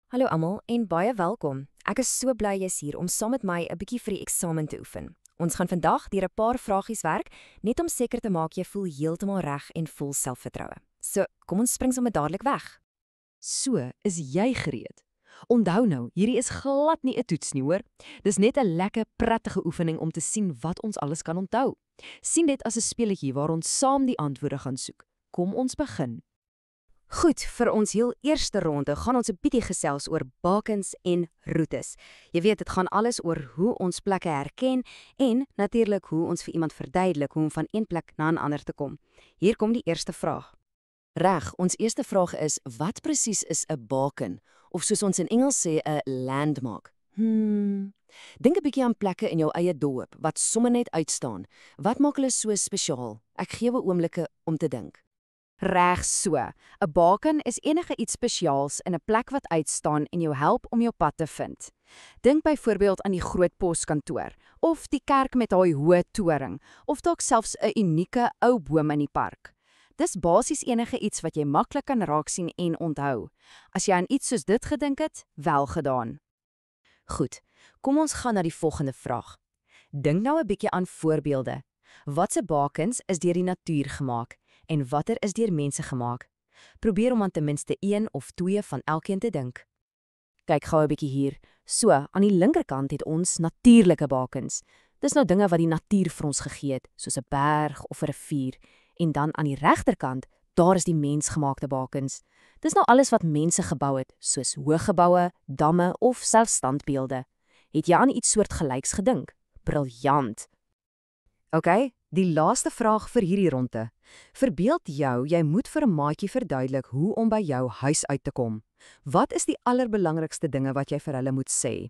Hallo almal en baie welkom. Ek is so bly jy's hier om saam met my 'n bietjie vir die eksamen te oefen. Ons gaan vandag deur 'n paar vragies werk, net om seker te maak jy voel heeltemal reg en vol selfvertroue. So, kom ons spring sommer dadelik weg. So, is jy gereed? Onthou nou, hierdie is glad nie 'n toets nie, hoor. Dis net 'n lekker, prettige oefening om te sien wat ons alles kan onthou. Sien dit as 'n speletjie waar ons saam die antwoorde gaan soek. Kom ons begin. Goed, vir ons heel eerste ronde gaan ons 'n bietjie gesels oor bakens en roetes. Jy weet, dit gaan alles oor hoe ons plekke herken en natuurlik hoe ons vir iemand verduidelik hoe om van een plek na 'n ander te kom. Hier kom die eerste vraag. Reg, ons eerste vraag is, wat presies is 'n baken? Of soos ons in Engels sê, 'n landmark. Dink 'n bietjie aan plekke in jou eie dorp wat sommer net uitstaan. Wat maak hulle so spesiaal? Ek gee 'n oomblikke om te dink. Reg so. 'n Baken is enige iets spesiaals in 'n plek wat uitstaan en jou help om jou pad te vind. Dink byvoorbeeld aan die groot poskantoor, of die kerk met haar hoë toring, of dalk selfs 'n unieke ou boom in die park. Dis basies enige iets wat jy maklik kan raaksien en onthou. As jy aan iets soos dit gedink het, wel gedaan. Goed, kom ons gaan na die volgende vraag. Dink nou 'n bietjie aan voorbeelde. Watse bakens is deur die natuur gemaak en watter is deur mense gemaak? Probeer om aan ten minste 1 of 2 van elkeen te dink. Kyk gou 'n bietjie hier. So, aan die linkerkant het ons natuurlike bakens. Dis nou dinge wat die natuur vir ons gegee het, soos 'n berg of 'n rivier. En dan aan die regterkant, daar is die mensgemaakte bakens. Dis nou alles wat mense gebou het, soos hoë geboue, damme of selfs standbeelde. Het jy aan iets soortgelyks gedink? Briljant. OK, die laaste vraag vir hierdie ronde. Verbeel jou, jy moet vir 'n maatjie verduidelik hoe om by jou huis uit te kom. Wat is die allerbelangrikste dinge wat jy vir hulle moet sê?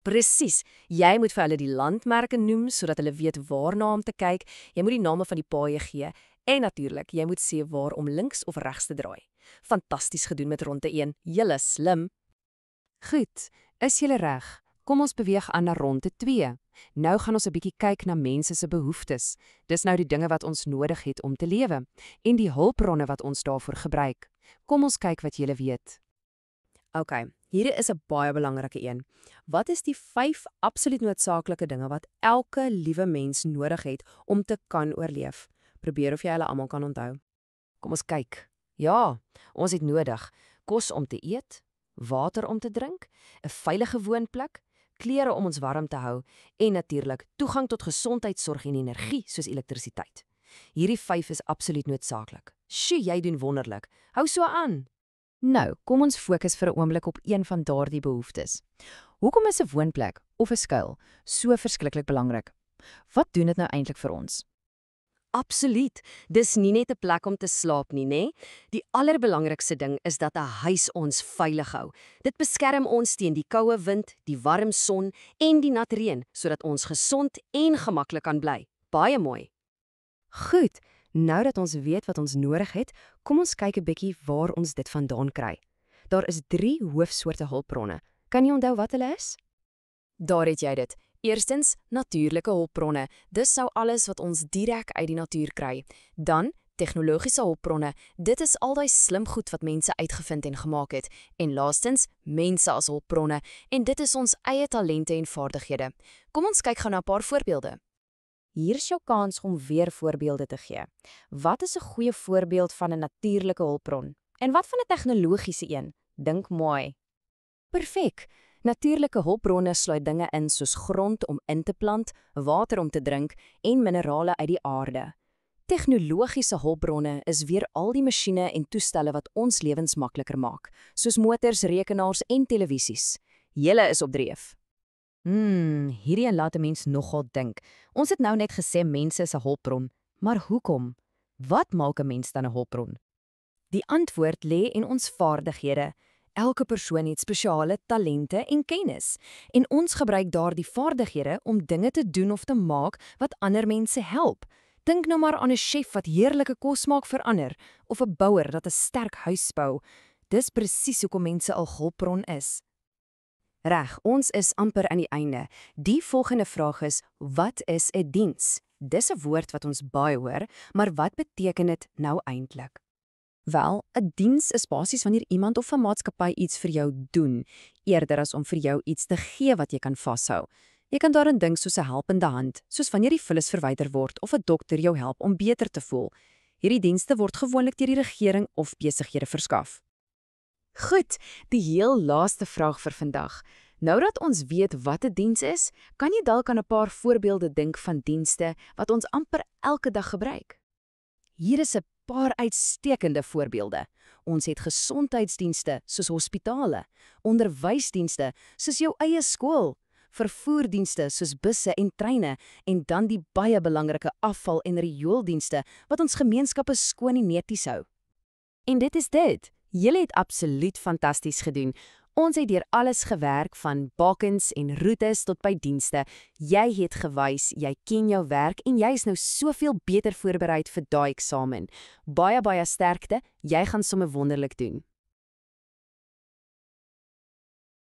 Presies, jy moet vir hulle die landmerke noem sodat hulle weet waarna om te kyk. Jy moet die name van die paaie gee en natuurlik, jy moet sê waar om links of regs te draai. Fantasties gedoen met ronde 1. Julle slim. Goed, is julle reg? Kom ons beweeg aan na ronde 2. Nou gaan ons 'n bietjie kyk na mense se behoeftes. Dis nou die dinge wat ons nodig het om te lewe en die hulpbronne wat ons daarvoor gebruik. Kom ons kyk wat julle weet. OK, hierdie is 'n baie belangrike een. Wat is die 5 absoluut noodsaaklike dinge wat elke liewe mens nodig het om te kan oorleef? Probeer of jy hulle almal kan onthou. Kom ons kyk. Ja, ons het nodig kos om te eet, water om te drink, 'n veilige woonplek, klere om ons warm te hou en natuurlik toegang tot gesondheidsorg en energie soos elektrisiteit. Hierdie 5 is absoluut noodsaaklik. Sjoe, jy doen wonderlik. Hou so aan. Nou, kom ons fokus vir 'n oomblik op een van daardie behoeftes. Hoekom is 'n woonplek of 'n skuil so verskriklik belangrik? Wat doen dit nou eintlik vir ons? Absoluut. Dis nie net 'n plek om te slaap nie, né? Die allerbelangrikste ding is dat 'n huis ons veilig hou. Dit beskerm ons teen die koue wind, die warm son en die nat reën, sodat ons gesond en gemaklik kan bly. Baie mooi. Goed, nou dat ons weet wat ons nodig het, kom ons kyk 'n bietjie waar ons dit vandaan kry. Daar is 3 hoofsoorte hulpbronne. Kan jy onthou wat hulle is? Daar het jy dit. Eerstens, natuurlike hulpbronne. Dis sou alles wat ons direk uit die natuur kry. Dan, tegnologiese hulpbronne. Dit is al daai slim goed wat mense uitgevind en gemaak het. En laastens, mense as hulpbronne. En dit is ons eie talente en vaardighede. Kom ons kyk gou na 'n paar voorbeelde. Hier is jou kans om weer voorbeelde te gee. Wat is 'n goeie voorbeeld van 'n natuurlike hulpbron? En wat van 'n tegnologiese een? Dink mooi. Perfek. Natuurlike hulpbronne sluit dinge in soos grond om in te plant, water om te drink en minerale uit die aarde. Tegnologiese hulpbronne is weer al die masjiene en toestelle wat ons lewens makliker maak, soos motors, rekenaars en televisies. Julle is op dreef. Hierdie laat 'n mens nogal dink. Ons het nou net gesê mense is 'n hulpbron, maar hoekom? Wat maak 'n mens dan 'n hulpbron? Die antwoord lê in ons vaardighede. Elke persoon het spesiale talente en kennis, en ons gebruik daardie vaardighede om dinge te doen of te maak wat ander mense help. Dink nou maar aan 'n chef wat heerlike kos maak vir ander, of 'n bouer wat 'n sterk huis bou. Dis presies hoekom mense 'n hulpbron is. Reg, ons is amper aan die einde. Die volgende vraag is, wat is 'n diens? Dis 'n woord wat ons baie hoor, maar wat beteken dit nou eintlik? Wel, 'n diens is basies wanneer iemand of 'n maatskappy iets vir jou doen, eerder as om vir jou iets te gee wat jy kan vashou. Jy kan daaraan dink soos 'n helpende hand, soos wanneer die vullis verwyder word of 'n dokter jou help om beter te voel. Hierdie dienste word gewoonlik deur die regering of besighede verskaf. Goed, die heel laaste vraag vir vandag. Nou dat ons weet wat 'n diens is, kan jy dalk aan 'n paar voorbeelde dink van dienste wat ons amper elke dag gebruik. Hier is 'n paar uitstekende voorbeelde. Ons het gesondheidsdienste soos hospitale, onderwysdienste soos jou eie skool, vervoerdienste soos busse en treine en dan die baie belangrike afval- en riooldienste wat ons gemeenskappe skoon en netjies hou. En dit is dit. Julle het absoluut fantasties gedoen. Ons het deur alles gewerk van bakens en roetes tot by dienste. Jy het gewys, jy ken jou werk en jy is nou soveel beter voorberei vir daai eksamen. Baie sterkte, jy gaan sommer wonderlik doen.